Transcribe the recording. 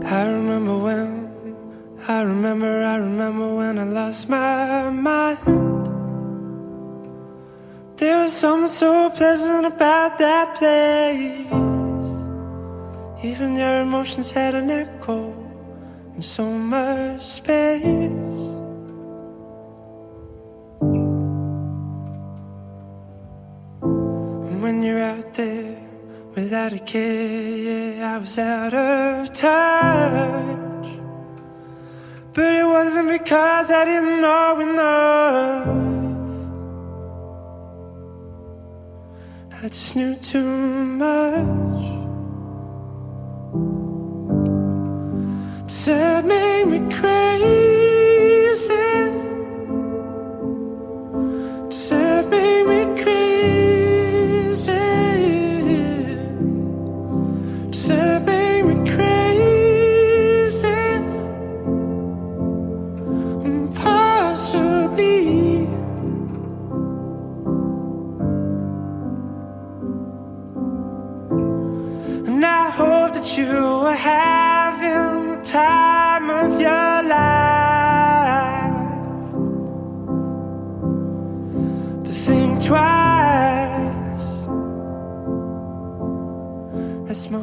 I remember when I lost my mind. There was something so pleasant about that place. Even your emotions had an echo in so much space. And when you're out there without a care, yeah, I was out of touch. But it wasn't because I didn't know enough. I just knew too much. It made me crazy. It made me crazy. It made me crazy. Possibly. And I hope that you are having the time of your life. But think twice. That's my